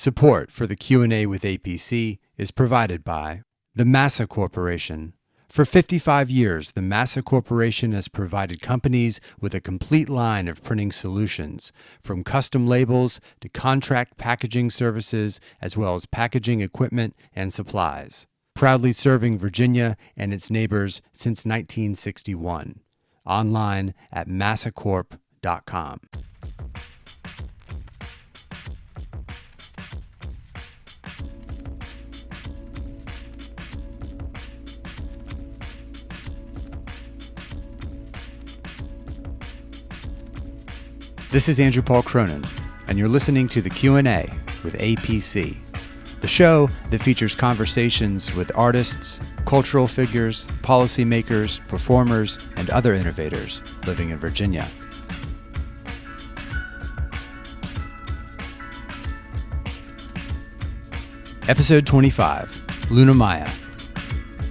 Support for the Q&A with A.P.C. is provided by the Massa Corporation. For 55 years, the Massa Corporation has provided companies with a complete line of printing solutions, from custom labels to contract packaging services, as well as packaging equipment and supplies. Proudly serving Virginia and its neighbors since 1961. Online at massacorp.com. This is Andrew Paul Cronin, and you're listening to the Q&A with A.P.C., the show that features conversations with artists, cultural figures, policymakers, performers, and other innovators living in Virginia. Episode 25, Luna Maya.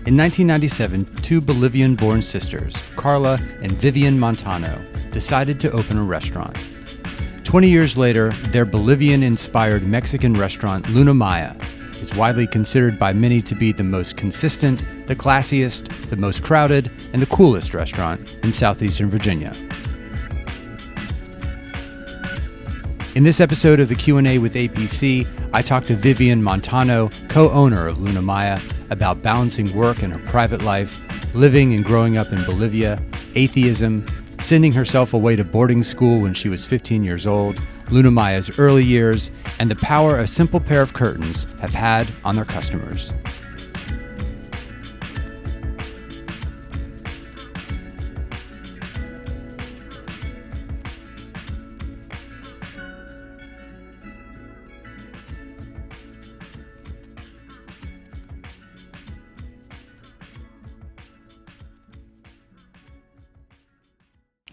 In 1997, two Bolivian-born sisters, Carla and Vivian Montano, decided to open a restaurant. 20 years later, their Bolivian-inspired Mexican restaurant, Luna Maya, is widely considered by many to be the most consistent, the classiest, the most crowded, and the coolest restaurant in southeastern Virginia. In this episode of the Q&A with A.P.C., I talked to Vivian Montano, co-owner of Luna Maya, about balancing work and her private life, living and growing up in Bolivia, atheism, sending herself away to boarding school when she was 15 years old, Luna Maya's early years, and the power a simple pair of curtains have had on their customers.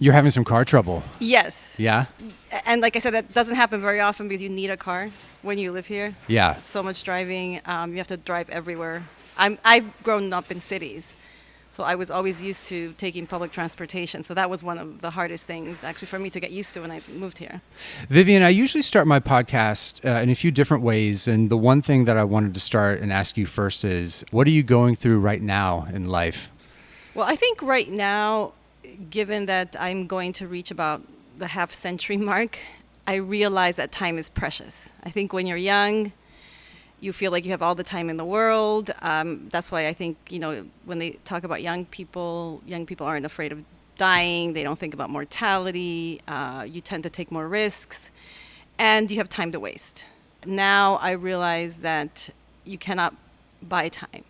You're having some car trouble. Yes. Yeah? And like I said, that doesn't happen very often because you need a car when you live here. Yeah. So much driving. You have to drive everywhere. I've grown up in cities, so I was always used to taking public transportation. So that was one of the hardest things actually for me to get used to when I moved here. Vivian, I usually start my podcast in a few different ways. And the one thing that I wanted to start and ask you first is, what are you going through right now in life? Well, I think right now, given that I'm going to reach about the half-century mark, I realize that time is precious. I think when you're young, you feel like you have all the time in the world. That's why I think, when they talk about young people aren't afraid of dying. They don't think about mortality. You tend to take more risks, and you have time to waste. Now I realize that you cannot buy time.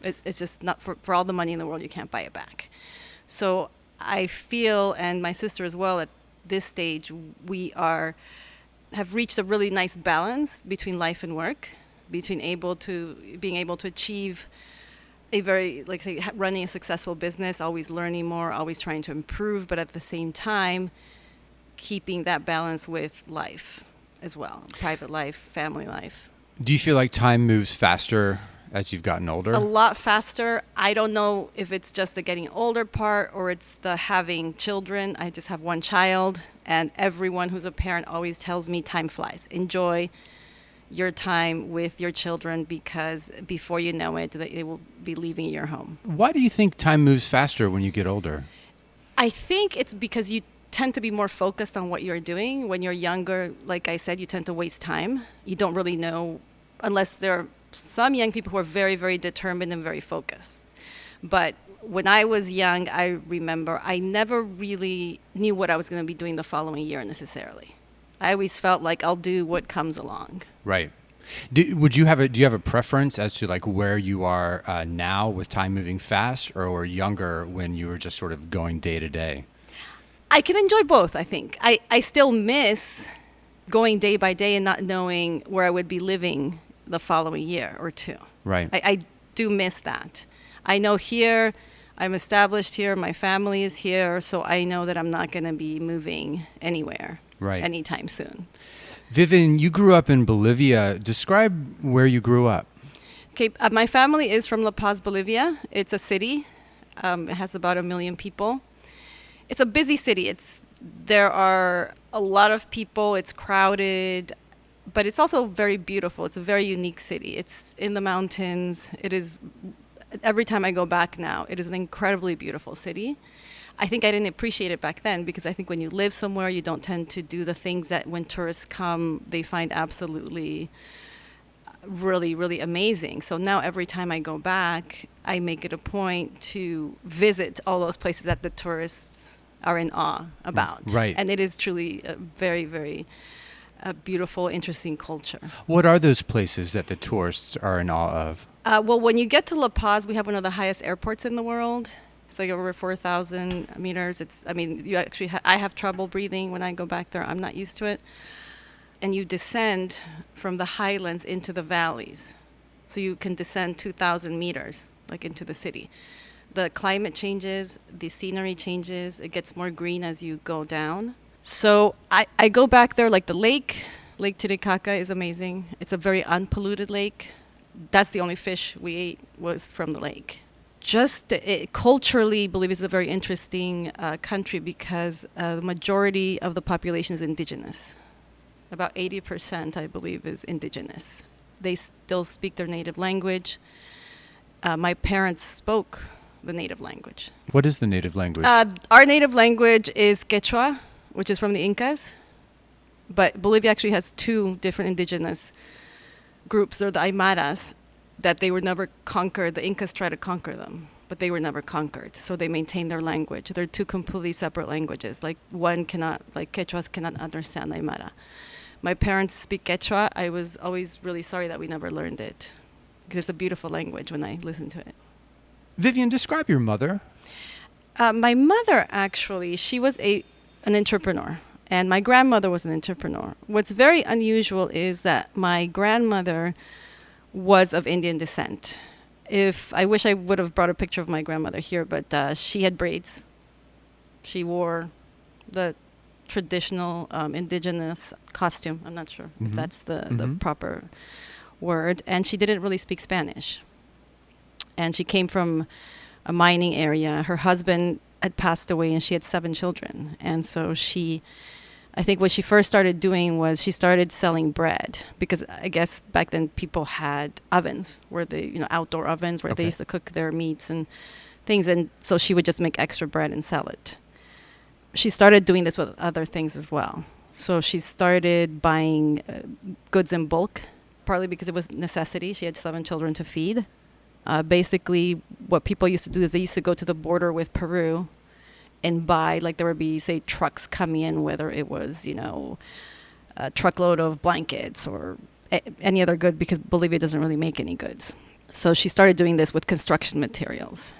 It's just not for all the money in the world, you can't buy it back. So I feel, and my sister as well, at this stage, we have reached a really nice balance between life and work, between being able to achieve a very, running a successful business, always learning more, always trying to improve, but at the same time, keeping that balance with life as well, private life, family life. Do you feel like time moves faster as you've gotten older? A lot faster. I don't know if it's just the getting older part or it's the having children. I just have one child, and everyone who's a parent always tells me time flies. Enjoy your time with your children because before you know it, they will be leaving your home. Why do you think time moves faster when you get older? I think it's because you tend to be more focused on what you're doing. When you're younger, like I said, you tend to waste time. You don't really know, unless they're some young people who are very, very determined and very focused. But when I was young, I remember I never really knew what I was going to be doing the following year necessarily. I always felt like I'll do what comes along. Right. Do you have a preference as to where you are now with time moving fast, or younger when you were just sort of going day to day? I can enjoy both, I think. I still miss going day by day and not knowing where I would be living the following year or two. Right. I do miss that. I know here, I'm established here, my family is here, so I know that I'm not going to be moving anywhere anytime soon. Vivian, you grew up in Bolivia. Describe where you grew up. Okay, my family is from La Paz, Bolivia. It's a city. It has about 1 million people. It's a busy city. There are a lot of people. It's crowded. but it's also very beautiful. It's a very unique city. It's in the mountains. It is, every time I go back now, it is an incredibly beautiful city. I think I didn't appreciate it back then because I think when you live somewhere, you don't tend to do the things that when tourists come, they find absolutely really, really amazing. So now every time I go back, I make it a point to visit all those places that the tourists are in awe about. Right. And it is truly a very, very beautiful, interesting culture. What are those places that the tourists are in awe of? Well, when you get to La Paz, we have one of the highest airports in the world. It's like over 4,000 meters. You actually, I have trouble breathing when I go back there. I'm not used to it. And you descend from the highlands into the valleys. So you can descend 2,000 meters, like into the city. The climate changes, the scenery changes. It gets more green as you go down. So I go back there, like the Lake Titicaca is amazing. It's a very unpolluted lake. That's the only fish we ate was from the lake. Culturally, Bolivia is a very interesting country because the majority of the population is indigenous. About 80%, I believe, is indigenous. They still speak their native language. My parents spoke the native language. What is the native language? Our native language is Quechua, which is from the Incas. But Bolivia actually has two different indigenous groups. They're the Aymaras, that they were never conquered. The Incas tried to conquer them, but they were never conquered. So they maintain their language. They're two completely separate languages. Like Quechuas cannot understand Aymara. My parents speak Quechua. I was always really sorry that we never learned it because it's a beautiful language when I listen to it. Vivian, describe your mother. My mother, actually, she was an entrepreneur. And my grandmother was an entrepreneur. What's very unusual is that my grandmother was of Indian descent. I wish I would have brought a picture of my grandmother here, but she had braids. She wore the traditional indigenous costume. I'm not sure if that's the proper word. And she didn't really speak Spanish. And she came from a mining area. Her husband had passed away and she had 7 children. And so I think what she first started doing was she started selling bread because I guess back then people had ovens where outdoor ovens where they used to cook their meats and things. And so she would just make extra bread and sell it. She started doing this with other things as well. So she started buying goods in bulk, partly because it was necessity. She had 7 children to feed. Basically, what people used to do is they used to go to the border with Peru and buy, like there would be, say, trucks coming in, whether it was, a truckload of blankets or any other good, because Bolivia doesn't really make any goods. So she started doing this with construction materials.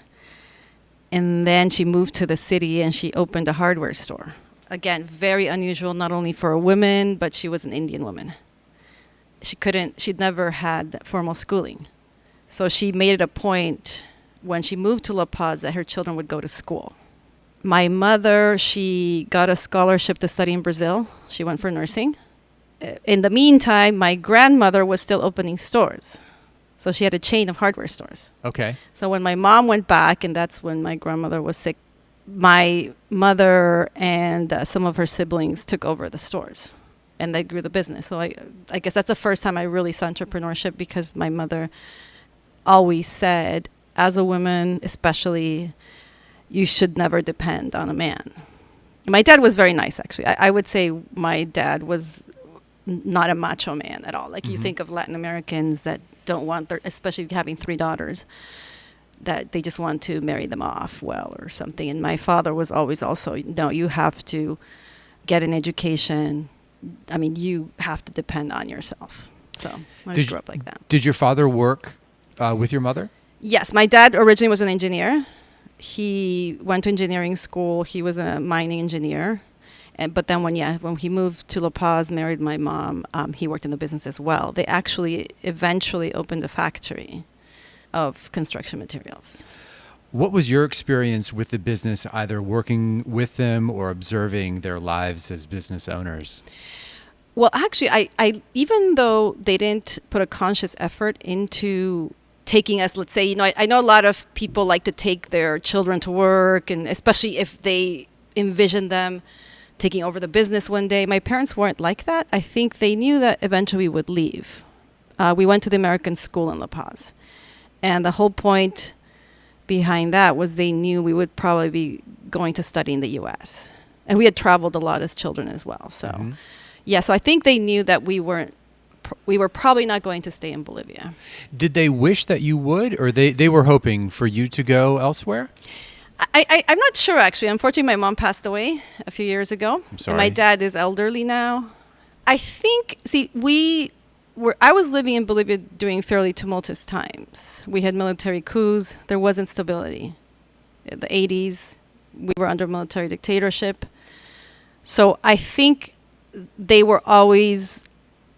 And then she moved to the city and she opened a hardware store. Again, very unusual, not only for a woman, but she was an Indian woman. She'd never had formal schooling. So she made it a point when she moved to La Paz that her children would go to school. My mother, she got a scholarship to study in Brazil. She went for nursing. In the meantime, my grandmother was still opening stores. So she had a chain of hardware stores. Okay. So when my mom went back, and that's when my grandmother was sick, my mother and some of her siblings took over the stores. And they grew the business. So I guess that's the first time I really saw entrepreneurship because my mother always said, as a woman especially, you should never depend on a man. My dad was very nice, actually. I would say my dad was not a macho man at all. Like you think of Latin Americans that don't want especially having 3 daughters, that they just want to marry them off well or something. And my father was always also, no, you have to get an education. I mean, you have to depend on yourself. So I just grew up like that. Did your father work with your mother? Yes, my dad originally was an engineer. He went to engineering school. He was a mining engineer. But then when he moved to La Paz, married my mom, he worked in the business as well. They actually eventually opened a factory of construction materials. What was your experience with the business, either working with them or observing their lives as business owners? Well, actually, I even though they didn't put a conscious effort into taking us, let's say, I know a lot of people like to take their children to work, and especially if they envision them taking over the business one day. My parents weren't like that. I think they knew that eventually we would leave. We went to the American school in La Paz. And the whole point behind that was they knew we would probably be going to study in the U.S. And we had traveled a lot as children as well. So, yeah, so I think they knew that we were probably not going to stay in Bolivia. Did they wish that you would, or they were hoping for you to go elsewhere? I'm not sure, actually. Unfortunately, my mom passed away a few years ago. I'm sorry. And my dad is elderly now. I think, I was living in Bolivia during fairly tumultuous times. We had military coups. There wasn't stability. In the 80s, we were under military dictatorship. So I think they were always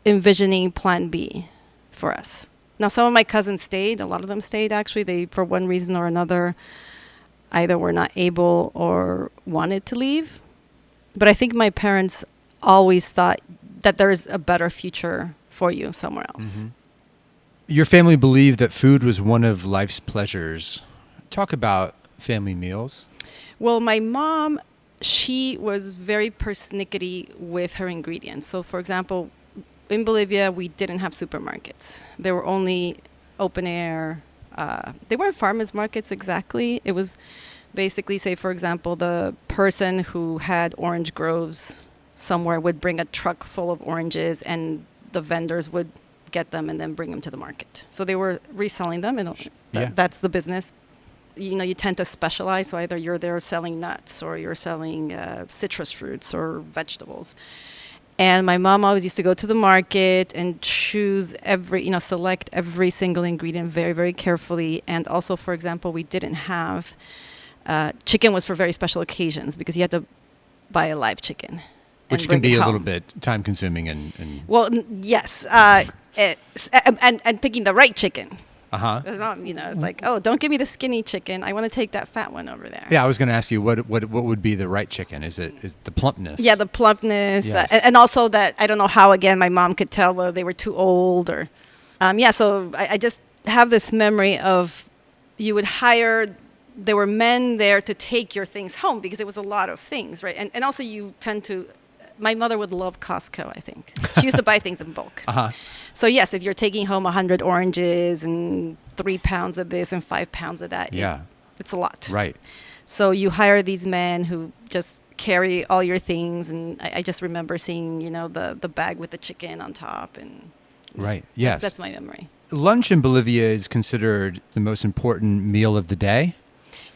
envisioning plan B for us. Now, some of my cousins stayed. A lot of them stayed, actually. They, for one reason or another, either were not able or wanted to leave. But I think my parents always thought that there's a better future for you somewhere else. Your family believed that food was one of life's pleasures. Talk about family meals. Well, my mom, she was very persnickety with her ingredients. So, for example, in Bolivia, we didn't have supermarkets. There were only open air. They weren't farmers markets exactly. It was basically, say, for example, the person who had orange groves somewhere would bring a truck full of oranges, and the vendors would get them and then bring them to the market. So they were reselling them, and that's the business. You tend to specialize. So either you're there selling nuts, or you're selling citrus fruits or vegetables. And my mom always used to go to the market and choose select every single ingredient very, very carefully. And also, for example, we didn't have chicken was for very special occasions, because you had to buy a live chicken. Which can be a little bit time consuming and Well, yes. And picking the right chicken. It's like, oh, don't give me the skinny chicken. I want to take that fat one over there. Yeah, I was going to ask you what would be the right chicken? Is the plumpness? Yeah, the plumpness, Yes. And also that I don't know how, again, my mom could tell whether they were too old or, So I just have this memory of you would hire. There were men there to take your things home, because it was a lot of things, right? And also you tend to. My mother would love Costco, I think. She used to buy things in bulk. So, yes, if you're taking home 100 oranges and 3 pounds of this and 5 pounds of that, it's a lot. Right. So you hire these men who just carry all your things. And I just remember seeing, the bag with the chicken on top. And right, yes. That's my memory. Lunch in Bolivia is considered the most important meal of the day?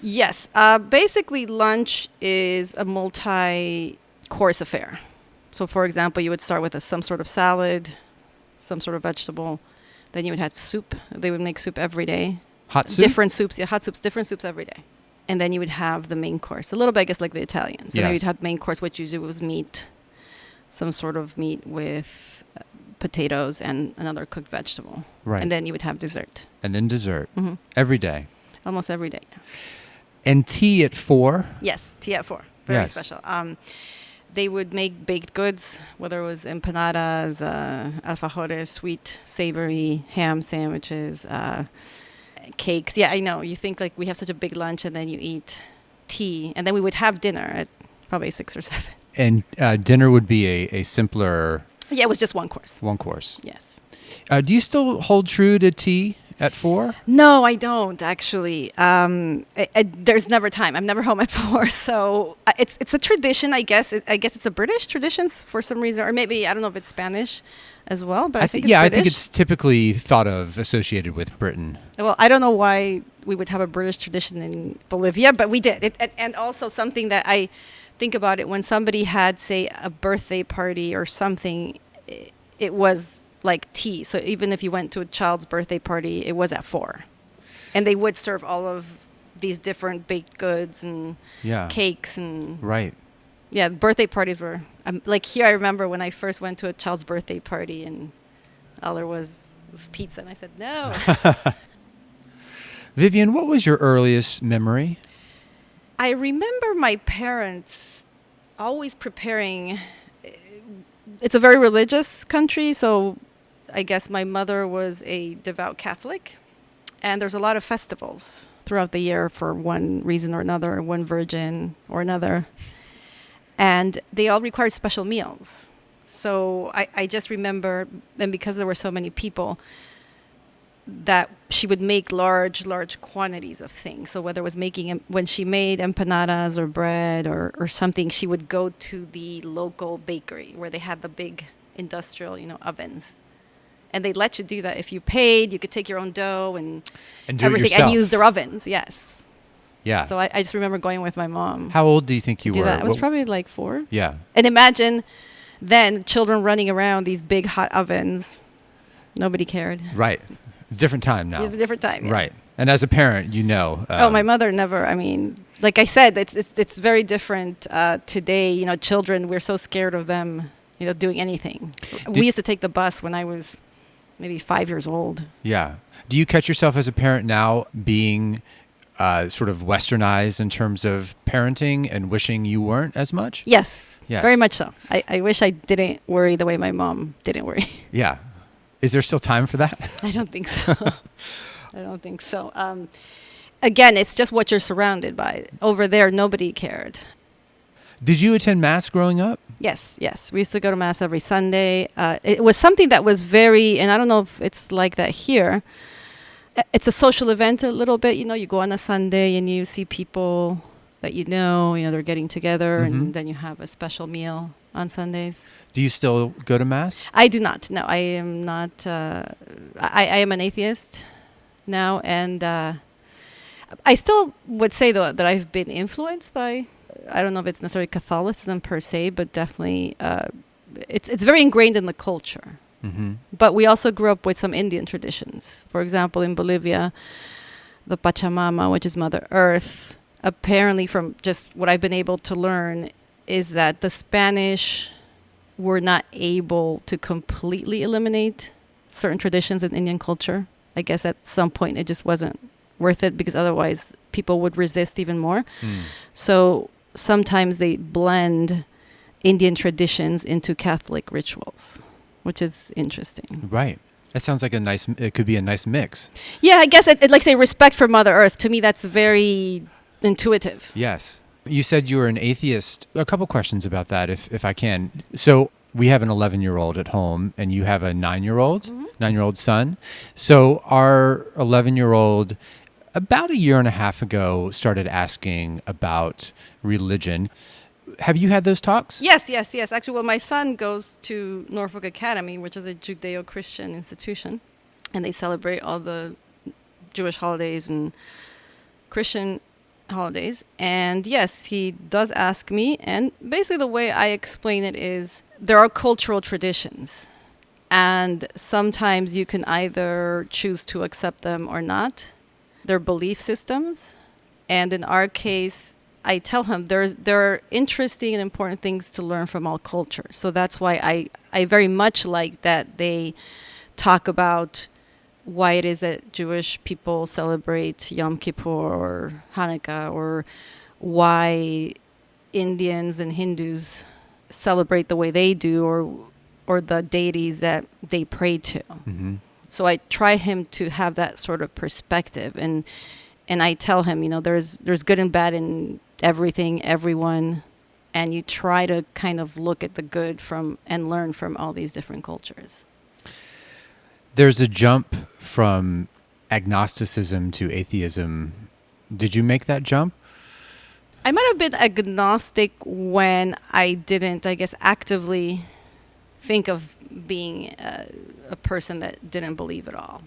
Yes. Basically, lunch is a multi-course affair. So, for example, you would start with some sort of salad, some sort of vegetable. Then you would have soup. They would make soup every day. Hot soup? Different soups. Yeah, hot soups, different soups every day. And then you would have the main course. A little bit, I guess, like the Italians. And then you'd have main course, which usually was meat, some sort of meat with potatoes and another cooked vegetable. Right. And then you would have dessert. And then dessert. Every day. Almost every day, yeah. And tea at 4? Yes, tea at 4. Very special. They would make baked goods, whether it was empanadas, alfajores, sweet, savory, ham sandwiches, cakes. Yeah, I know. You think like we have such a big lunch, and then you eat tea. And then we would have dinner at probably 6 or 7. And dinner would be a simpler... Yeah, it was just one course. One course. Yes. Do you still hold true to tea at 4? No, I don't, actually. There's never time. I'm never home at 4. So it's a tradition, I guess. I guess it's a British tradition for some reason. Or maybe, I don't know if it's Spanish as well. But I think it's British. I think it's typically thought of associated with Britain. Well, I don't know why we would have a British tradition in Bolivia, but we did. And also something that I think about it, when somebody had, say, a birthday party or something, it was like tea. So even if you went to a child's birthday party, it was at 4. And they would serve all of these different baked goods and cakes and... Right. Yeah, birthday parties were... like here, I remember when I first went to a child's birthday party and all there was pizza. And I said, no. Vivian, what was your earliest memory? I remember my parents always preparing... It's a very religious country, so I guess my mother was a devout Catholic, and there's a lot of festivals throughout the year for one reason or another, one virgin or another. And they all required special meals. So I just remember, and because there were so many people, that she would make large quantities of things. So whether it was when she made empanadas or bread or something, she would go to the local bakery where they had the big industrial, ovens. And they let you do that. If you paid, you could take your own dough and do everything it yourself. and use their ovens. Yes. Yeah. So I just remember going with my mom. How old do you think you to do were? that. I was probably like 4. Yeah. And imagine then children running around these big hot ovens. Nobody cared. Right. It's a different time now. It's a different time. Yeah. Right. And as a parent, my mother never. I mean, like I said, it's very different today. Children, we're so scared of them, doing anything. We used to take the bus when I was maybe 5 years old. Yeah. Do you catch yourself as a parent now being sort of westernized in terms of parenting and wishing you weren't as much? Yes. Yes. Very much so. I wish I didn't worry the way my mom didn't worry. Yeah. Is there still time for that? I don't think so. I don't think so. Again, it's just what you're surrounded by. Over there, nobody cared. Did you attend Mass growing up? Yes. We used to go to Mass every Sunday. It was something that was very, and I don't know if it's like that here. It's a social event a little bit. You go on a Sunday and you see people that they're getting together, and then you have a special meal on Sundays. Do you still go to Mass? I do not. No, I am not. I am an atheist now, and I still would say, though, that I've been influenced by, I don't know if it's necessarily Catholicism per se, but definitely it's very ingrained in the culture. Mm-hmm. But we also grew up with some Indian traditions. For example, in Bolivia, the Pachamama, which is Mother Earth, apparently from just what I've been able to learn, is that the Spanish were not able to completely eliminate certain traditions in Indian culture. I guess at some point it just wasn't worth it because otherwise people would resist even more. So sometimes they blend Indian traditions into Catholic rituals, which is interesting. Right. That sounds like it could be a nice mix. Yeah, I guess it like say respect for Mother Earth. To me, that's very intuitive. Yes. You said you were an atheist. A couple questions about that, if I can. So we have an 11-year-old at home, and you have a 9-year-old son. So our 11-year-old, about a year and a half ago, started asking about religion. Have you had those talks? Yes. Actually, well, my son goes to Norfolk Academy, which is a Judeo-Christian institution, and they celebrate all the Jewish holidays and Christian holidays. And yes, he does ask me, and basically the way I explain it is there are cultural traditions, and sometimes you can either choose to accept them or not. They're belief systems, and in our case, I tell him there are interesting and important things to learn from all cultures. So that's why I very much like that they talk about why it is that Jewish people celebrate Yom Kippur or Hanukkah, or why Indians and Hindus celebrate the way they do, or the deities that they pray to. Mm-hmm. So I try him to have that sort of perspective, and I tell him, there's good and bad in everything, everyone, and you try to kind of look at the good and learn from all these different cultures. There's a jump from agnosticism to atheism. Did you make that jump? I might have been agnostic when I didn't, I guess, actively think of being a person that didn't believe at all.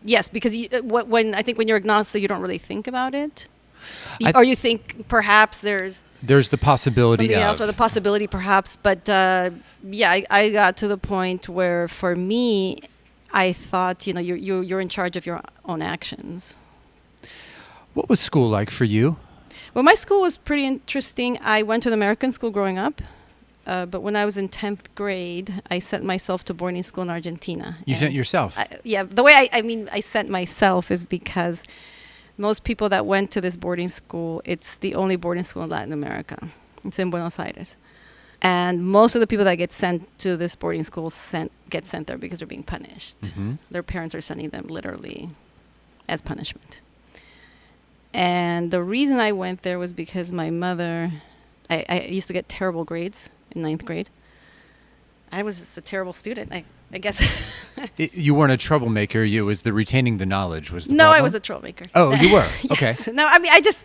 Yes, because when you're agnostic, you don't really think about it. Or you think perhaps there's the possibility something of else, or the possibility perhaps. But I got to the point where for me, I thought, you're in charge of your own actions. What was school like for you? Well, my school was pretty interesting. I went to an American school growing up, but when I was in 10th grade, I sent myself to boarding school in Argentina. You sent yourself? The way I sent myself is because most people that went to this boarding school, it's the only boarding school in Latin America. It's in Buenos Aires. And most of the people that get sent to this boarding school get sent there because they're being punished. Mm-hmm. Their parents are sending them literally as punishment. And the reason I went there was because my mother, I used to get terrible grades in ninth grade. I was just a terrible student, I guess. You weren't a troublemaker. It was the retaining the knowledge was the No, problem? I was a troublemaker. Oh, you were? Yes. Okay. No, I mean, I just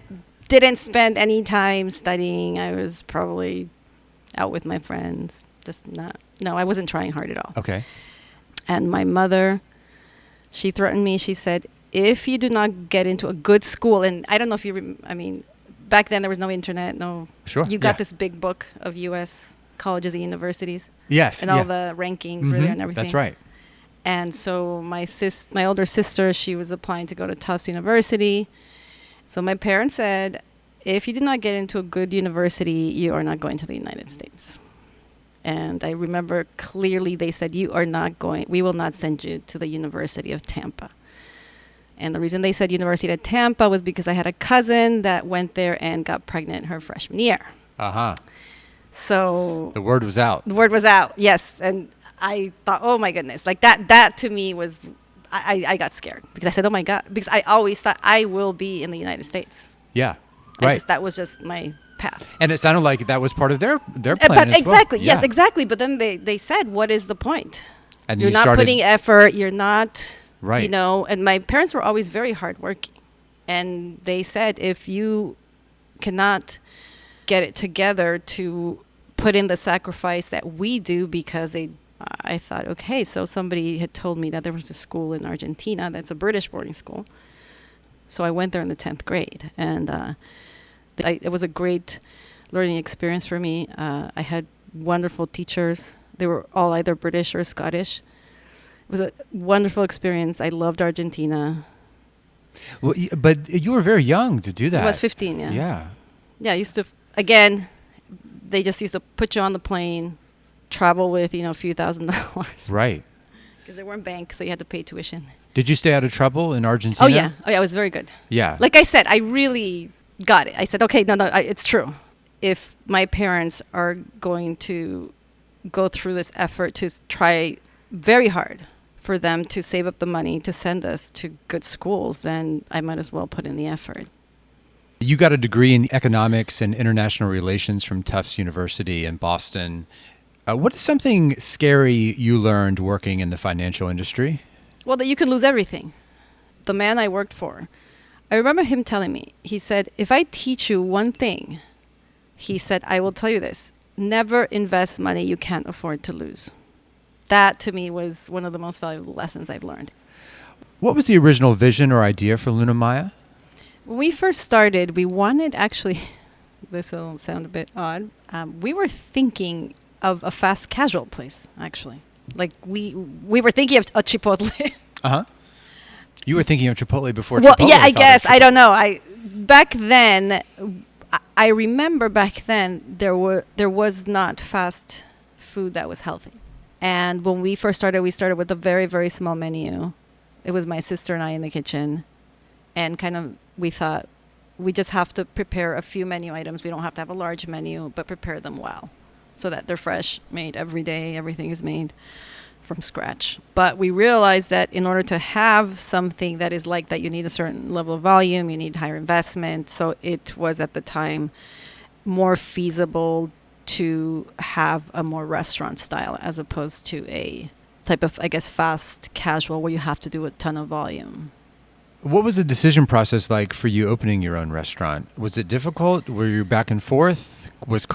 didn't spend any time studying. I was probably out with my friends. Just not. No, I wasn't trying hard at all. Okay. And my mother, she threatened me. She said, if you do not get into a good school, and I don't know if you, I mean, back then there was no internet, no. Sure. You got this big book of U.S. colleges and universities. Yes. And all the rankings were there and everything. That's right. And so my older sister, she was applying to go to Tufts University. So my parents said, if you do not get into a good university, you are not going to the United States. And I remember clearly they said, we will not send you to the University of Tampa. And the reason they said University of Tampa was because I had a cousin that went there and got pregnant her freshman year. Uh-huh. So the word was out. The word was out, yes. And I thought, oh my goodness, like that to me was, I got scared because I said, oh my God, because I always thought I will be in the United States. Yeah, right. That was just my path. And it sounded like that was part of their plan but as exactly, well. yes, Yeah. exactly. But then they said, what is the point? And you're not putting effort, you're not, right. You know, and my parents were always very hardworking. And they said, if you cannot get it together to put in the sacrifice that we do, because I thought, okay, so somebody had told me that there was a school in Argentina that's a British boarding school. So I went there in the 10th grade, and it was a great learning experience for me. I had wonderful teachers. They were all either British or Scottish. It was a wonderful experience. I loved Argentina. Well, but you were very young to do that. I was 15, yeah. Yeah. Yeah, I used to, again, they just used to put you on the plane, travel with, a few $1,000s. Right. Because there weren't banks, so you had to pay tuition. Did you stay out of trouble in Argentina? Oh, yeah. I was very good. Yeah. Like I said, I really got it. I said, okay, no, it's true. If my parents are going to go through this effort to try very hard for them to save up the money to send us to good schools, then I might as well put in the effort. You got a degree in economics and international relations from Tufts University in Boston. What is something scary you learned working in the financial industry? Well, that you can lose everything. The man I worked for, I remember him telling me, he said, if I teach you one thing, he said, I will tell you this, never invest money you can't afford to lose. That to me was one of the most valuable lessons I've learned. What was the original vision or idea for Luna Maya? When we first started, we wanted actually, this will sound a bit odd, we were thinking of a fast casual place, actually. Like we were thinking of a Chipotle. Uh-huh. You were thinking of Chipotle before Well, Chipotle yeah, I guess. Chipotle. I don't know. Back then, I remember back then there was not fast food that was healthy. And when we first started, we started with a very, very small menu. It was my sister and I in the kitchen. And kind of, we thought, we just have to prepare a few menu items. We don't have to have a large menu, but prepare them well so that they're fresh, made every day. Everything is made from scratch. But we realized that in order to have something that is like that, you need a certain level of volume, you need higher investment. So it was at the time more feasible to have a more restaurant style as opposed to a type of, I guess, fast casual where you have to do a ton of volume. What was the decision process like for you opening your own restaurant? Was it difficult? Were you back and forth? Did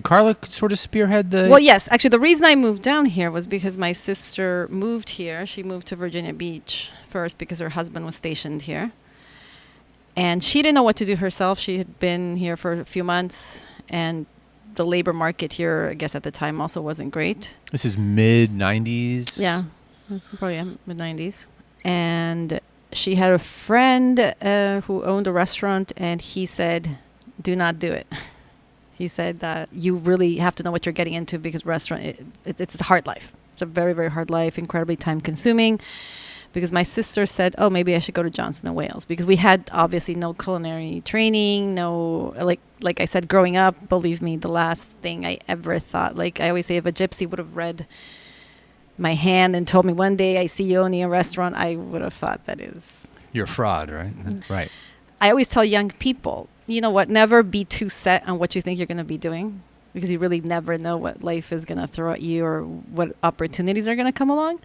Carla sort of spearhead the... Well, yes. Actually, the reason I moved down here was because my sister moved here. She moved to Virginia Beach first because her husband was stationed here. And she didn't know what to do herself. She had been here for a few months, and the labor market here, I guess at the time, also wasn't great. This is mid-90s? Yeah, probably mid-90s. And she had a friend who owned a restaurant, and he said, do not do it. He said that you really have to know what you're getting into because restaurant, it's a hard life. It's a very, very hard life, incredibly time-consuming. Because my sister said, oh, maybe I should go to Johnson & Wales. Because we had obviously no culinary training, no, like I said, growing up, believe me, the last thing I ever thought, like I always say, if a gypsy would have read my hand and told me one day I see you owning a restaurant, I would have thought that is... You're a fraud, right? Right. I always tell young people, you know what, never be too set on what you think you're going to be doing, because you really never know what life is going to throw at you or what opportunities are going to come along.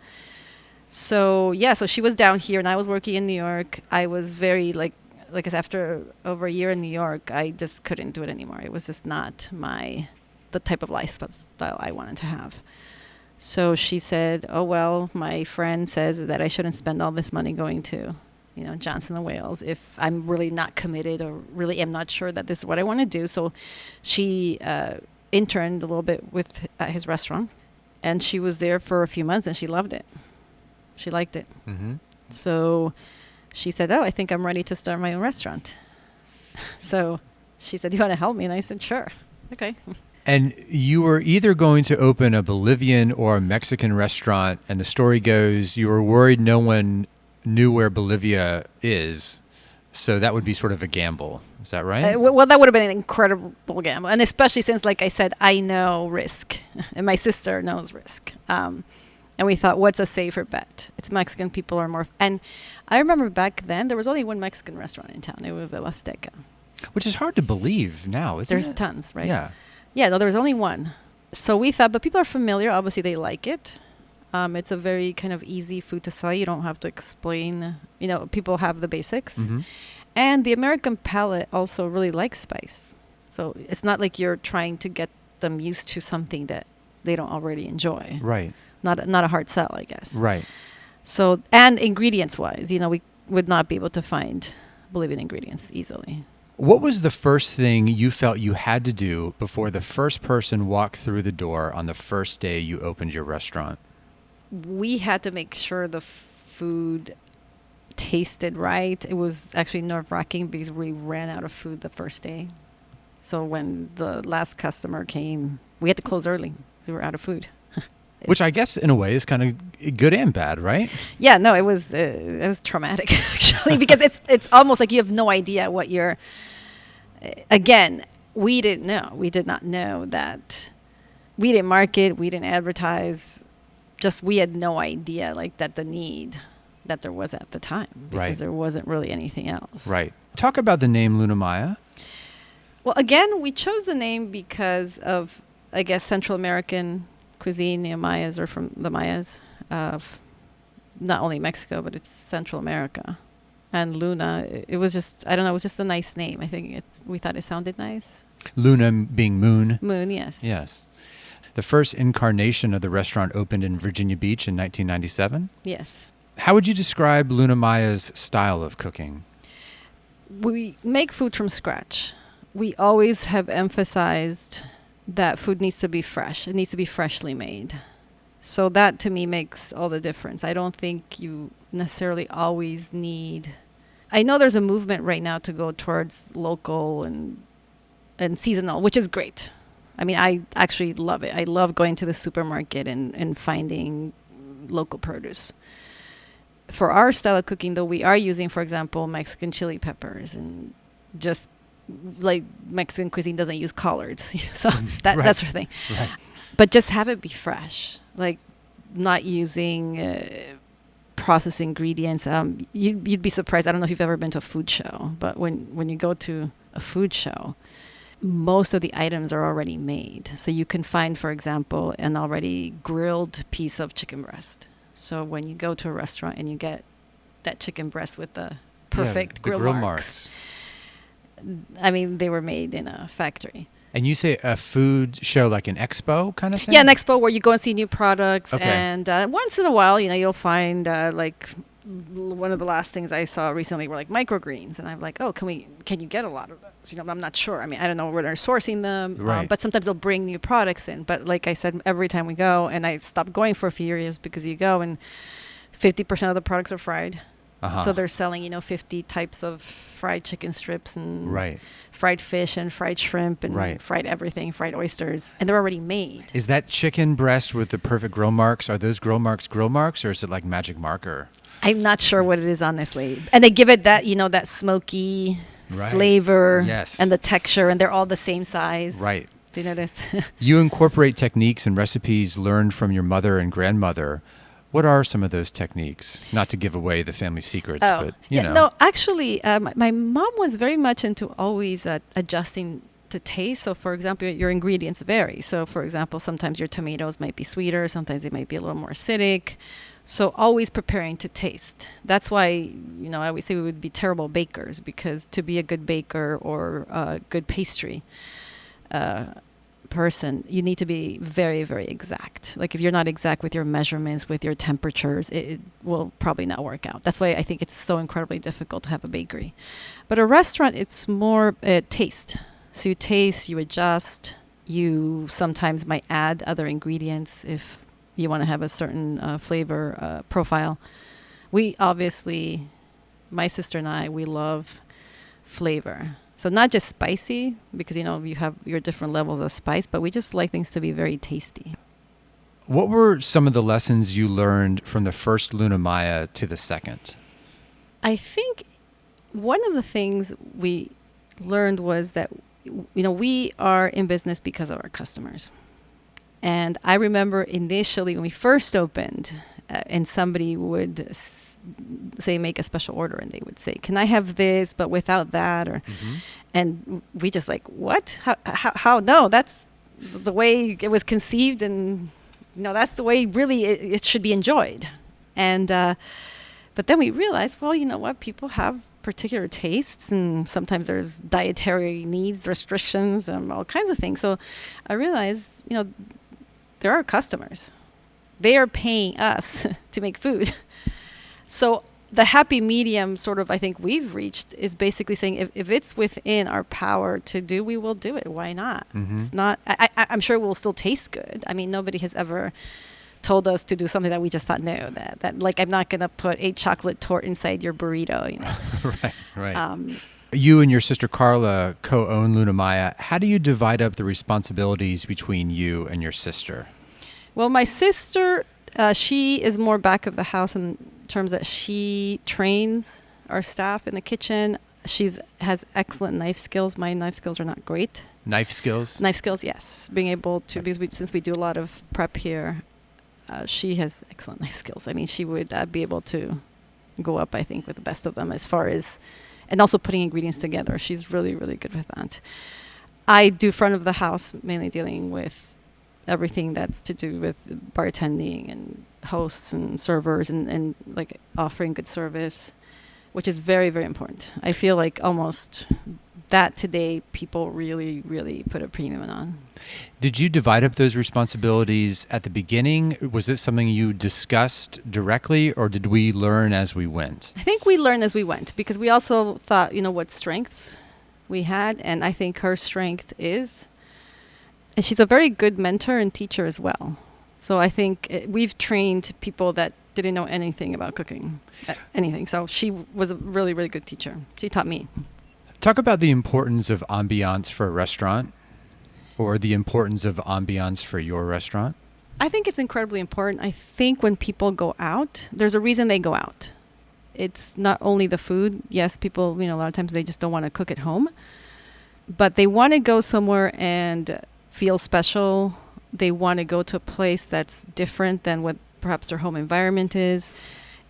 So so she was down here and I was working in New York. I was very like I said, after over a year in New York, I just couldn't do it anymore. It was just not the type of lifestyle I wanted to have. So she said, oh, well, my friend says that I shouldn't spend all this money going to, Johnson & Wales if I'm really not committed or really am not sure that this is what I want to do. So she interned a little bit at his restaurant, and she was there for a few months and she loved it. She liked it. Mm-hmm. So she said, oh, I think I'm ready to start my own restaurant. So she said, do you want to help me? And I said, sure. Okay. And you were either going to open a Bolivian or a Mexican restaurant, and the story goes you were worried no one knew where Bolivia is, so that would be sort of a gamble. Is that right? Well, that would have been an incredible gamble, and especially since, like I said, I know risk, and my sister knows risk. And we thought, what's a safer bet? It's Mexican people are more... And I remember back then, there was only one Mexican restaurant in town. It was El Azteca. Which is hard to believe now, isn't it? There's tons, right? Yeah. Yeah, no, there was only one. So we thought, but people are familiar. Obviously, they like it. It's a very kind of easy food to sell. You don't have to explain. People have the basics. Mm-hmm. And the American palate also really likes spice. So it's not like you're trying to get them used to something that they don't already enjoy. Right. Not a hard sell, I guess. Right. So, and ingredients-wise, we would not be able to find Bolivian ingredients easily. What was the first thing you felt you had to do before the first person walked through the door on the first day you opened your restaurant? We had to make sure the food tasted right. It was actually nerve-wracking because we ran out of food the first day. So when the last customer came, we had to close early because we were out of food. Which I guess in a way is kind of good and bad, right? Yeah, no, it was traumatic actually, because it's almost like you have no idea what you're. Again, we didn't know. We did not know that. We didn't market. We didn't advertise. Just we had no idea that the need that there was at the time, because there wasn't really anything else. Right. Talk about the name Luna Maya. Well, again, we chose the name because of, I guess, Central American cuisine. The Mayas are from the Mayas of not only Mexico, but it's Central America. And Luna, it was just, I don't know, it was just a nice name. I think we thought it sounded nice. Luna being moon. Moon, yes. Yes. The first incarnation of the restaurant opened in Virginia Beach in 1997. Yes. How would you describe Luna Maya's style of cooking? We make food from scratch. We always have emphasized that food needs to be fresh. It needs to be freshly made. So that to me makes all the difference. I don't think you necessarily always need... I know there's a movement right now to go towards local and seasonal, which is great. I mean, I actually love it. I love going to the supermarket and finding local produce. For our style of cooking, though, we are using, for example, Mexican chili peppers, and just like Mexican cuisine doesn't use collards. So that sort of thing. Right. But just have it be fresh, like not using processed ingredients. You'd be surprised. I don't know if you've ever been to a food show, but when you go to a food show, most of the items are already made. So you can find, for example, an already grilled piece of chicken breast. So when you go to a restaurant and you get that chicken breast with the perfect grill marks, I mean, they were made in a factory. And you say a food show, like an expo kind of thing? Yeah, an expo where you go and see new products. Okay. And once in a while, you'll find like one of the last things I saw recently were like microgreens. And I'm like, oh, can you get a lot of those? I'm not sure. I mean, I don't know where they're sourcing them. Right. But sometimes they'll bring new products in. But like I said, every time we go, and I stopped going for a few years because you go and 50% of the products are fried. Uh-huh. So they're selling, 50 types of fried chicken strips and fried fish and fried shrimp and fried everything, fried oysters, and they're already made. Is that chicken breast with the perfect grill marks? Are those grill marks, or is it like magic marker? I'm not sure what it is, honestly. And they give it that, that smoky flavor and the texture, and they're all the same size. Right. Do you notice? You incorporate techniques and recipes learned from your mother and grandmother. What are some of those techniques? Not to give away the family secrets, but you know. No, actually, my mom was very much into always adjusting to taste. So, for example, your ingredients vary. So, for example, sometimes your tomatoes might be sweeter, sometimes they might be a little more acidic. So, always preparing to taste. That's why, I always say we would be terrible bakers, because to be a good baker or a good pastry person, you need to be very, very exact. Like if you're not exact with your measurements, with your temperatures, it will probably not work out. That's why I think it's so incredibly difficult to have a bakery. But a restaurant, it's more taste. So you taste, you adjust, you sometimes might add other ingredients if you want to have a certain flavor profile. We obviously, my sister and I, we love flavor. So not just spicy, because, you have your different levels of spice, but we just like things to be very tasty. What were some of the lessons you learned from the first Luna Maya to the second? I think one of the things we learned was that, we are in business because of our customers. And I remember initially when we first opened, and somebody would say, make a special order, and they would say, can I have this, but without that? Or, and we just like, what? How? No, that's the way it was conceived. And, that's the way really it should be enjoyed. And, but then we realized, well, you know what? People have particular tastes, and sometimes there's dietary needs, restrictions, and all kinds of things. So I realized, there are customers. They are paying us to make food. So the happy medium sort of I think we've reached is basically saying if it's within our power to do, we will do it. Why not? It's not, I'm sure it will still taste good. I mean, nobody has ever told us to do something that we just thought, no, that like I'm not going to put a chocolate torte inside your burrito, Right. You and your sister Carla co-own Luna Maya. How do you divide up the responsibilities between you and your sister? Well, my sister, she is more back of the house in terms that she trains our staff in the kitchen. She has excellent knife skills. My knife skills are not great. Knife skills? Knife skills, yes. Being able to, because since we do a lot of prep here, she has excellent knife skills. I mean, she would be able to go up, I think, with the best of them as far as, and also putting ingredients together. She's really, really good with that. I do front of the house, mainly dealing with everything that's to do with bartending and hosts and servers and like offering good service, which is very, very important. I feel like almost that today people really, really put a premium on. Did you divide up those responsibilities at the beginning? Was it something you discussed directly, or did we learn as we went? I think we learned as we went, because we also thought, what strengths we had. And I think her strength is, and she's a very good mentor and teacher as well. So I think we've trained people that didn't know anything about cooking, anything. So she was a really, really good teacher. She taught me. Talk about the importance of ambiance for a restaurant, or the importance of ambiance for your restaurant. I think it's incredibly important. I think when people go out, there's a reason they go out. It's not only the food. Yes, people, a lot of times they just don't want to cook at home, but they want to go somewhere and feel special. They want to go to a place that's different than what perhaps their home environment is.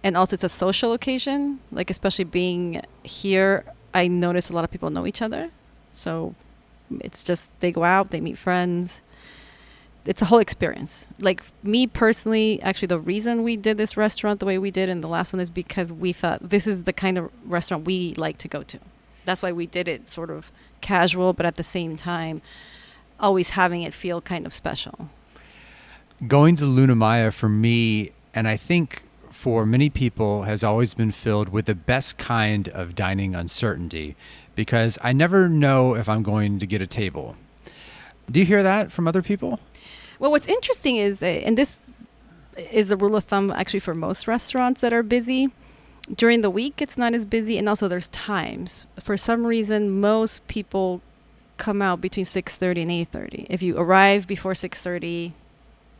And also it's a social occasion, like especially being here, I notice a lot of people know each other. So it's just, they go out, they meet friends. It's a whole experience. Like me personally, actually the reason we did this restaurant the way we did and the last one is because we thought this is the kind of restaurant we like to go to. That's why we did it sort of casual, but at the same time, always having it feel kind of special. Going to Luna Maya for me, and I think for many people, has always been filled with the best kind of dining uncertainty, because I never know if I'm going to get a table. Do you hear that from other people? Well, what's interesting is, and this is the rule of thumb actually for most restaurants that are busy, during the week it's not as busy, and also there's times. For some reason, most people come out between 6:30 and 8:30. If you arrive before 6:30,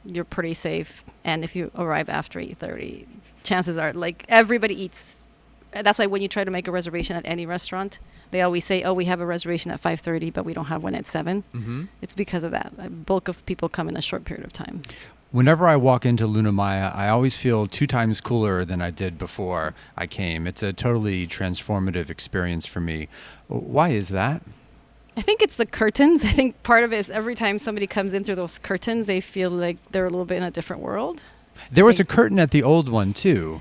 you're pretty safe. And if you arrive after 8:30, chances are like everybody eats. That's why when you try to make a reservation at any restaurant, they always say, oh, we have a reservation at 5:30, but we don't have one at 7. It's because of that. A bulk of people come in a short period of time. Whenever I walk into Luna Maya, I always feel 2 times cooler than I did before I came. It's a totally transformative experience for me. Why is that? I think it's the curtains. I think part of it is every time somebody comes in through those curtains, they feel like they're a little bit in a different world. There was a curtain at the old one too.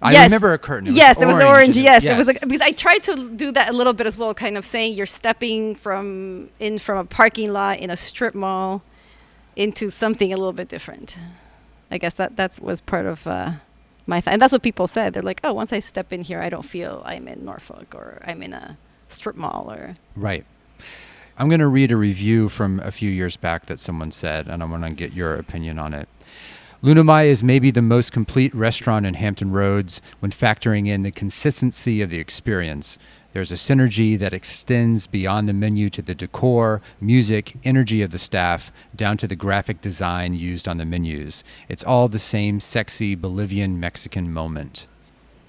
I Yes. remember a curtain. Yes, it was orange. Yes, it was Yes. because I tried to do that a little bit as well, kind of saying you're stepping from a parking lot in a strip mall into something a little bit different. I guess that was part of and that's what people said. They're like, oh, once I step in here, I don't feel I'm in Norfolk or I'm in a strip mall or. Right. I'm going to read a review from a few years back that someone said, and I want to get your opinion on it. Luna Maya is maybe the most complete restaurant in Hampton Roads when factoring in the consistency of the experience. There's a synergy that extends beyond the menu to the decor, music, energy of the staff, down to the graphic design used on the menus. It's all the same sexy Bolivian-Mexican moment.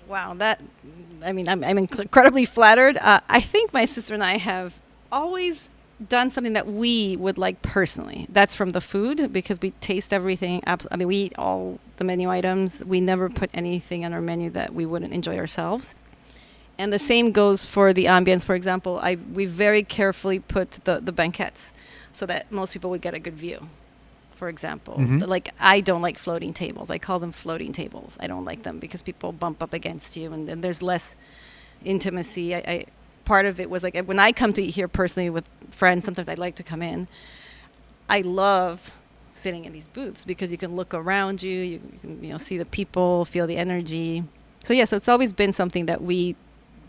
Wow, I'm incredibly flattered. I think my sister and I have always done something that we would like personally. That's from the food, because we taste everything. We eat all the menu items. We never put anything on our menu that we wouldn't enjoy ourselves. And the same goes for the ambience. For example, we very carefully put the banquettes so that most people would get a good view. For example, like I don't like floating tables. I call them floating tables. I don't like them because people bump up against you, and there's less intimacy. Part of it was like when I come to eat here personally with friends, sometimes I like to come in. I love sitting in these booths because you can look around you, you can see the people, feel the energy. So so it's always been something that we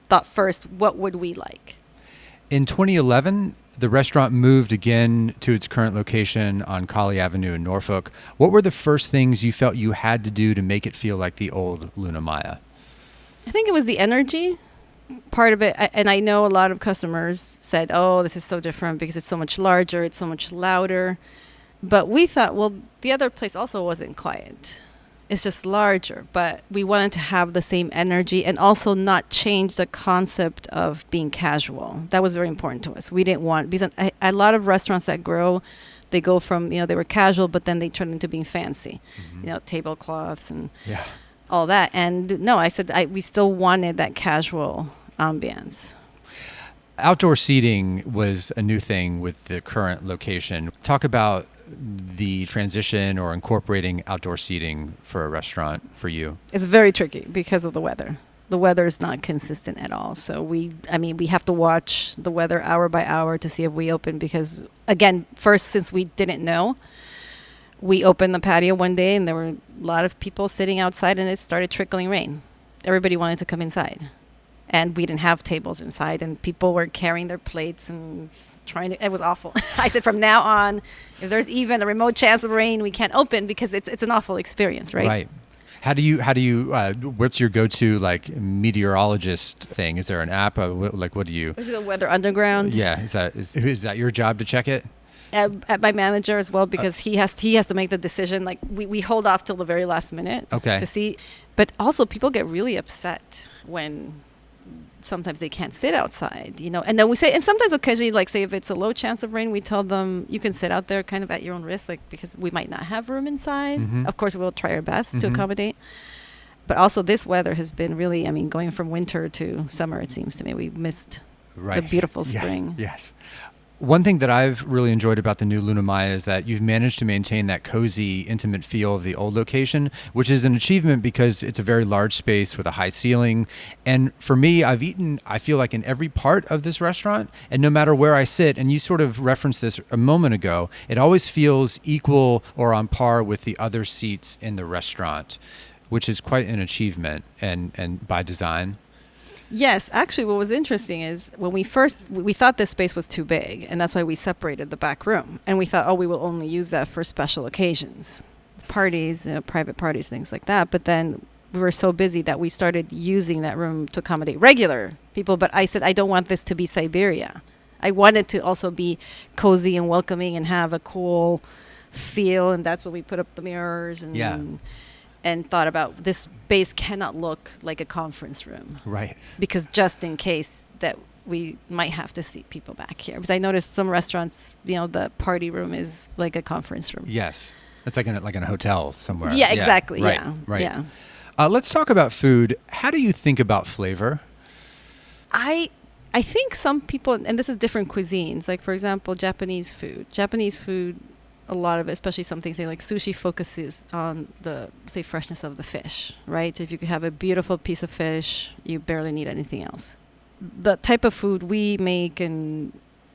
thought first, what would we like? In 2011, the restaurant moved again to its current location on Colley Avenue in Norfolk. What were the first things you felt you had to do to make it feel like the old Luna Maya? I think it was the energy part of it. And I know a lot of customers said, oh, this is so different because it's so much larger, it's so much louder. But we thought, well, the other place also wasn't quiet. It's just larger, but we wanted to have the same energy and also not change the concept of being casual. That was very important to us. We didn't want, because a lot of restaurants that grow, they go from, they were casual, but then they turn into being fancy, tablecloths and all that. And no, I said we still wanted that casual ambience. Outdoor seating was a new thing with the current location. Talk about the transition or incorporating outdoor seating for a restaurant for you. It's very tricky because of the weather. The weather is not consistent at all. So we have to watch the weather hour by hour to see if we open because, again, first, since we didn't know, we opened the patio one day and there were a lot of people sitting outside and it started trickling rain. Everybody wanted to come inside. And we didn't have tables inside and people were carrying their plates and it was awful. I said from now on, if there's even a remote chance of rain, we can't open because it's an awful experience, right? Right. How do you what's your go-to meteorologist thing? Is there an app? What do you? Is it Weather Underground? Yeah. Is that your job to check it? At my manager as well, because he has to make the decision. Like we hold off till the very last minute to see. But also people get really upset when sometimes they can't sit outside, and then we say, and sometimes occasionally, say if it's a low chance of rain, we tell them you can sit out there kind of at your own risk, because we might not have room inside. Of course, we'll try our best to accommodate. But also this weather has been really, going from winter to summer, it seems to me. We missed the beautiful spring. Yeah. Yes. One thing that I've really enjoyed about the new Luna Maya is that you've managed to maintain that cozy, intimate feel of the old location, which is an achievement because it's a very large space with a high ceiling. And for me, I've eaten, I feel like, in every part of this restaurant, and no matter where I sit, and you sort of referenced this a moment ago, it always feels equal or on par with the other seats in the restaurant, which is quite an achievement and by design. Yes, actually what was interesting is when we thought this space was too big, and that's why we separated the back room. And we thought, we will only use that for special occasions, parties, private parties, things like that. But then we were so busy that we started using that room to accommodate regular people. But I said, I don't want this to be Siberia. I want it to also be cozy and welcoming and have a cool feel. And that's when we put up the mirrors and thought about this space cannot look like a conference room. Right. Because just in case that we might have to seat people back here. Because I noticed some restaurants, the party room is like a conference room. Yes. It's like in a hotel somewhere. Yeah, exactly. Right, Yeah, right. yeah. Let's talk about food. How do you think about flavor? I think some people, and this is different cuisines. Like for example, Japanese food. Japanese food, a lot of it, especially something say like sushi, focuses on the say freshness of the fish. Right. If you could have a beautiful piece of fish, you barely need anything else. The type of food we make and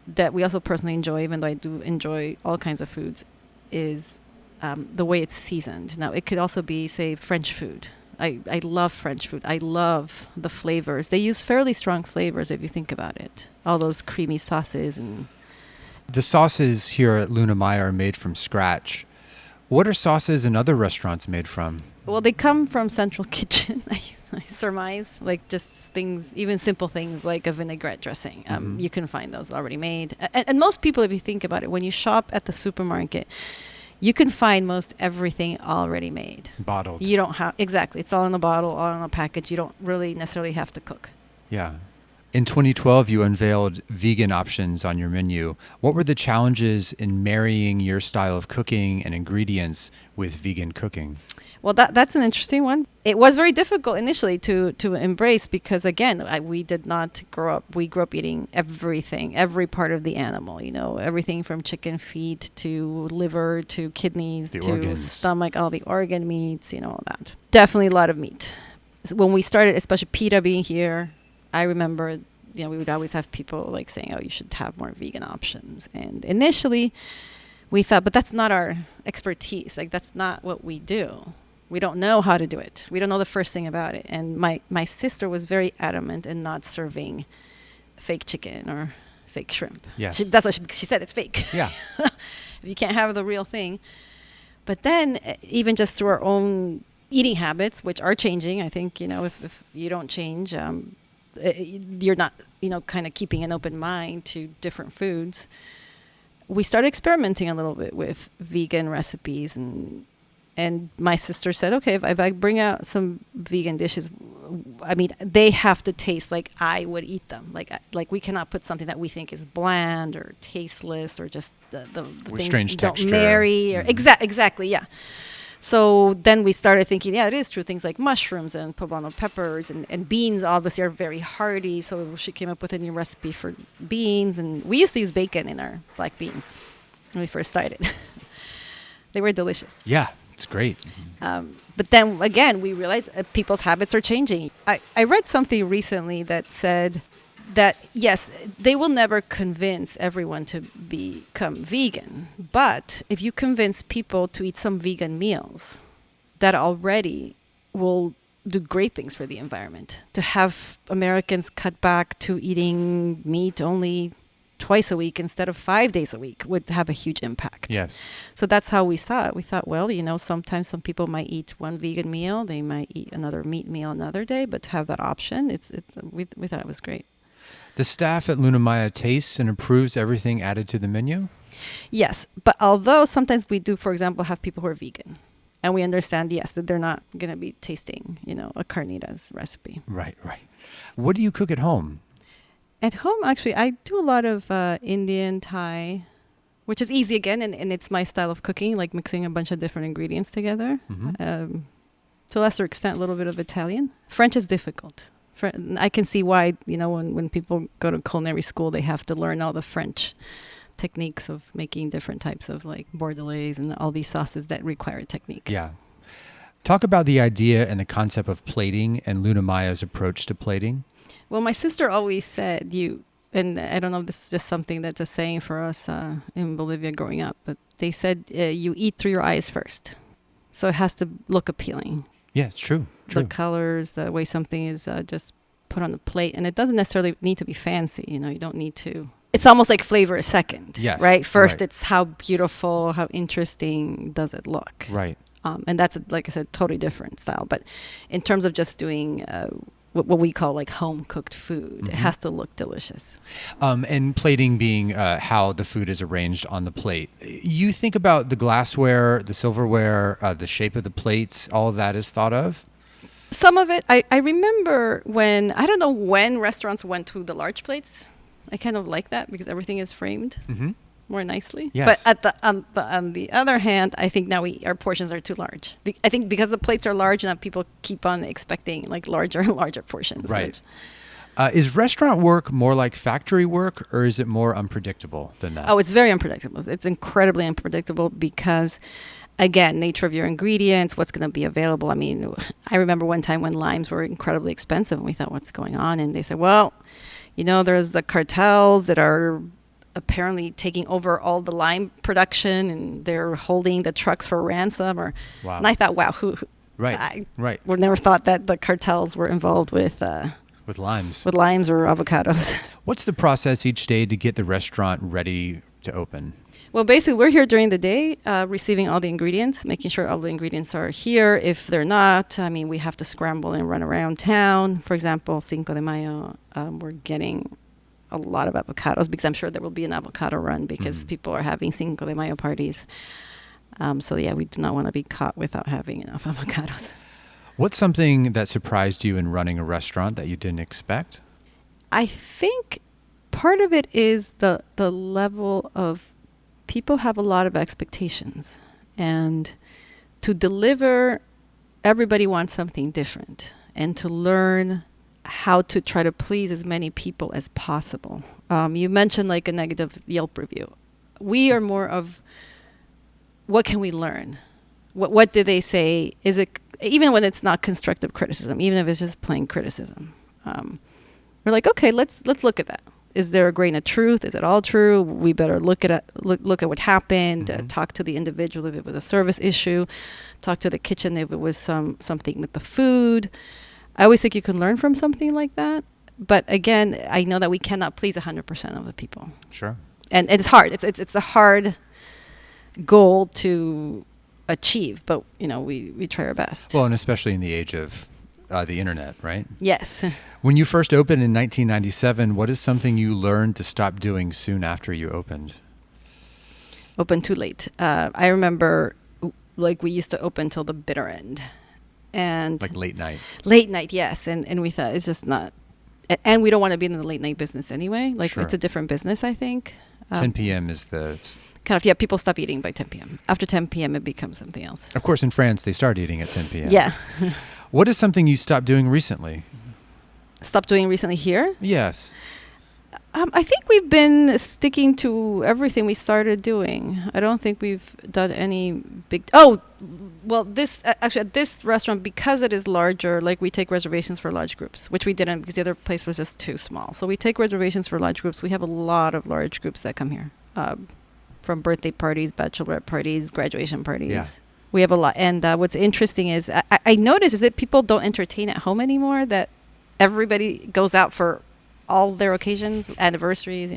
that we also personally enjoy, even though I do enjoy all kinds of foods, is the way it's seasoned. Now, it could also be, say, French food. I love French food. I love the flavors. They use fairly strong flavors if you think about it. All those creamy sauces and... The sauces here at Luna Maya are made from scratch. What are sauces in other restaurants made from? Well, they come from Central Kitchen, I surmise. Like just things, even simple things like a vinaigrette dressing. You can find those already made. And most people, if you think about it, when you shop at the supermarket, you can find most everything already made. Bottled. You don't have, exactly. It's all in a bottle, all in a package. You don't really necessarily have to cook. Yeah. In 2012, you unveiled vegan options on your menu. What were the challenges in marrying your style of cooking and ingredients with vegan cooking? Well, that's an interesting one. It was very difficult initially to embrace because, again, we did not grow up. We grew up eating everything, every part of the animal, you know, everything from chicken feet to liver to kidneys The to organs. stomach, all the organ meats, you know, all that. Definitely a lot of meat. So when we started, especially PETA being here, I remember, you know, we would always have people like saying, oh, you should have more vegan options. And initially we thought, but that's not our expertise. Like, that's not what we do. We don't know how to do it. We don't know the first thing about it. And my sister was very adamant in not serving fake chicken or fake shrimp. Yes. That's what she said, it's fake. Yeah. You can't have the real thing. But then even just through our own eating habits, which are changing, I think, you know, if you don't change, you're not, you know, kind of keeping an open mind to different foods. We started experimenting a little bit with vegan recipes, and my sister said, okay, if I bring out some vegan dishes, I mean, they have to taste like I would eat them. Like we cannot put something that we think is bland or tasteless or just the things strange don't texture. marry. Or exactly, yeah. So then we started thinking, yeah, it is true. Things like mushrooms and poblano peppers and beans obviously are very hearty. So she came up with a new recipe for beans. And we used to use bacon in our black beans when we first started. They were delicious. Yeah, it's great. But then again, we realized people's habits are changing. I read something recently that said that, yes, they will never convince everyone to become vegan. But if you convince people to eat some vegan meals, that already will do great things for the environment. To have Americans cut back to eating meat only twice a week instead of 5 days a week would have a huge impact. Yes. So that's how we saw it. We thought, well, you know, sometimes some people might eat one vegan meal, they might eat another meat meal another day, but to have that option, we thought it was great. The staff at Luna Maya tastes and approves everything added to the menu? Yes, but although sometimes we do, for example, have people who are vegan, and we understand, yes, that they're not going to be tasting, you know, a carnitas recipe. Right. What do you cook at home? At home, actually, I do a lot of Indian, Thai, which is easy again, and it's my style of cooking, like mixing a bunch of different ingredients together. Mm-hmm. To a lesser extent, a little bit of Italian. French is difficult. I can see why, you know, when people go to culinary school, they have to learn all the French techniques of making different types of like bordelaise and all these sauces that require technique. Yeah. Talk about the idea and the concept of plating and Luna Maya's approach to plating. Well, my sister always said and I don't know if this is just something that's a saying for us in Bolivia growing up, but they said you eat through your eyes first. So it has to look appealing. Yeah, it's true. The colors, the way something is just put on the plate. And it doesn't necessarily need to be fancy. You know, you don't need to. It's almost like flavor is second. Yes, right? First, right. It's how beautiful, how interesting does it look. Right. And that's, like I said, totally different style. But in terms of just doing what we call like home cooked food, It has to look delicious. And plating being how the food is arranged on the plate. You think about the glassware, the silverware, the shape of the plates, all of that is thought of? Some of it, I remember I don't know when restaurants went to the large plates. I kind of like that because everything is framed. Mm-hmm. more nicely. Yes. But on the other hand, I think now our portions are too large. I think because the plates are large, now people keep on expecting like larger and larger portions. Right. Is restaurant work more like factory work, or is it more unpredictable than that? Oh, it's very unpredictable. It's incredibly unpredictable because, again, nature of your ingredients, what's going to be available. I mean, I remember one time when limes were incredibly expensive, and we thought, what's going on? And they said, well, there's the cartels that are apparently taking over all the lime production, and they're holding the trucks for ransom. Wow. And I thought, wow, Right. Right. would never thought that the cartels were involved with limes. With limes or avocados. What's the process each day to get the restaurant ready to open? Well, basically, we're here during the day, receiving all the ingredients, making sure all the ingredients are here. If they're not, we have to scramble and run around town. For example, Cinco de Mayo, we're getting a lot of avocados because I'm sure there will be an avocado run because people are having Cinco de Mayo parties. So, yeah, we do not want to be caught without having enough avocados. What's something that surprised you in running a restaurant that you didn't expect? I think part of it is the level of people have a lot of expectations. And to deliver, everybody wants something different. And to learn how to try to please as many people as possible. You mentioned like a negative Yelp review. We are more of, what can we learn? What do they say? Is it, even when it's not constructive criticism, even if it's just plain criticism, we're like, okay, let's look at that. Is there a grain of truth? Is it all true? We better look at what happened. Talk to the individual if it was a service issue. Talk to the kitchen if it was something with the food. I always think you can learn from something like that. But again, I know that we cannot please 100% of the people. Sure. And it's hard. It's a hard goal to achieve, but we try our best. Well, and especially in the age of the internet, right? Yes. When you first opened in 1997, what is something you learned to stop doing soon after you opened? Open too late. I remember, like, we used to open till the bitter end, and like late night. Late night, yes, and we thought it's just not, and we don't want to be in the late night business anyway. Like, sure. It's a different business, I think. 10 p.m. is the... Kind of, yeah, people stop eating by 10 p.m. After 10 p.m., it becomes something else. Of course, in France, they start eating at 10 p.m. Yeah. What is something you stopped doing recently? Stopped doing recently here? Yes. I think we've been sticking to everything we started doing. I don't think we've done any big... Oh, well, actually, at this restaurant, because it is larger, like, we take reservations for large groups, which we didn't because the other place was just too small. So we take reservations for large groups. We have a lot of large groups that come here. From birthday parties, bachelorette parties, graduation parties. Yeah. We have a lot. And what's interesting is I notice is that people don't entertain at home anymore, that everybody goes out for all their occasions, anniversaries,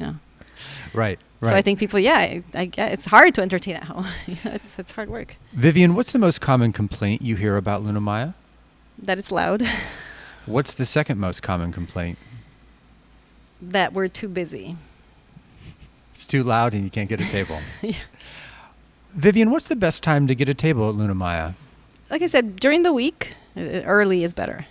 Right. So I think people, I get it's hard to entertain at home. It's hard work. Vivian, what's the most common complaint you hear about Luna Maya? That it's loud. What's the second most common complaint? That we're too busy. It's too loud and you can't get a table. Yeah. Vivian, what's the best time to get a table at Luna Maya? Like I said, during the week, early is better.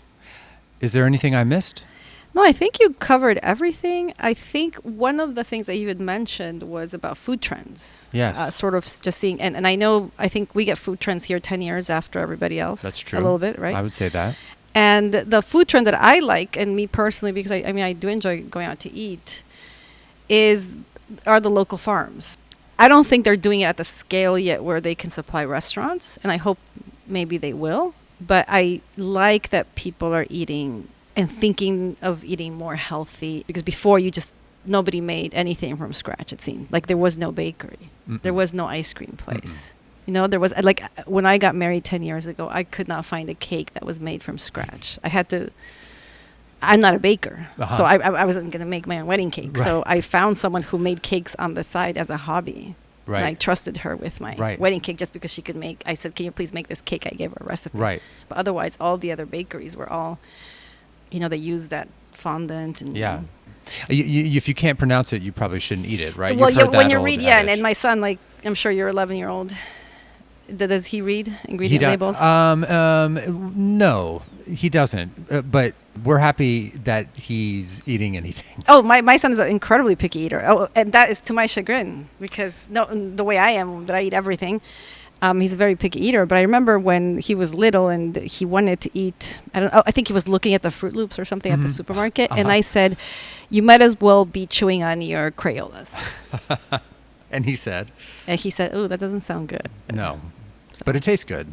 Is there anything I missed? No, I think you covered everything. I think one of the things that you had mentioned was about food trends. Yes. Sort of just seeing, and I think we get food trends here 10 years after everybody else. That's true. A little bit, right? I would say that. And the food trend that I like, and me personally, because I do enjoy going out to eat, are the local farms. I don't think they're doing it at the scale yet where they can supply restaurants, and I hope maybe they will. But I like that people are eating and thinking of eating more healthy, because before nobody made anything from scratch, it seemed. Like there was no bakery. Mm-mm. There was no ice cream place. Mm-mm. There was, like, when I got married 10 years ago, I could not find a cake that was made from scratch. I'm not a baker, so I wasn't going to make my own wedding cake. Right. So I found someone who made cakes on the side as a hobby. Right. And I trusted her with my wedding cake just because she could make. I said, can you please make this cake? I gave her a recipe. Right. But otherwise, all the other bakeries were all, they used that fondant. And, yeah. If you can't pronounce it, you probably shouldn't eat it, right? Well, when you read, and my son, like, I'm sure your 11-year-old, does he read ingredient labels? No. He doesn't, but we're happy that he's eating anything. Oh, my son is an incredibly picky eater. Oh, and that is to my chagrin because the way I am, that I eat everything. He's a very picky eater. But I remember when he was little and he wanted to eat, I think he was looking at the Fruit Loops or something at the supermarket. And I said, you might as well be chewing on your Crayolas. And he said, oh, that doesn't sound good. No, but it tastes good.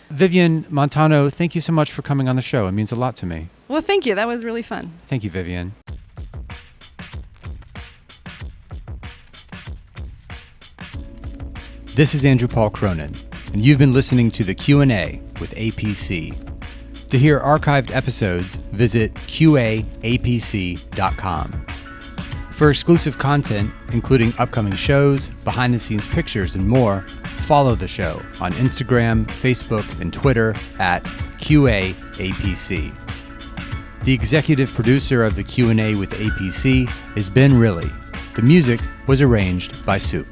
Vivian Montano, thank you so much for coming on the show. It means a lot to me. Well, thank you. That was really fun. Thank you, Vivian. This is Andrew Paul Cronin, and you've been listening to the Q&A with A.P.C. To hear archived episodes, visit QAAPC.com. For exclusive content, including upcoming shows, behind-the-scenes pictures, and more, follow the show on Instagram, Facebook, and Twitter at QAAPC. The executive producer of the Q&A with A.P.C. is Ben Riley. The music was arranged by Soup.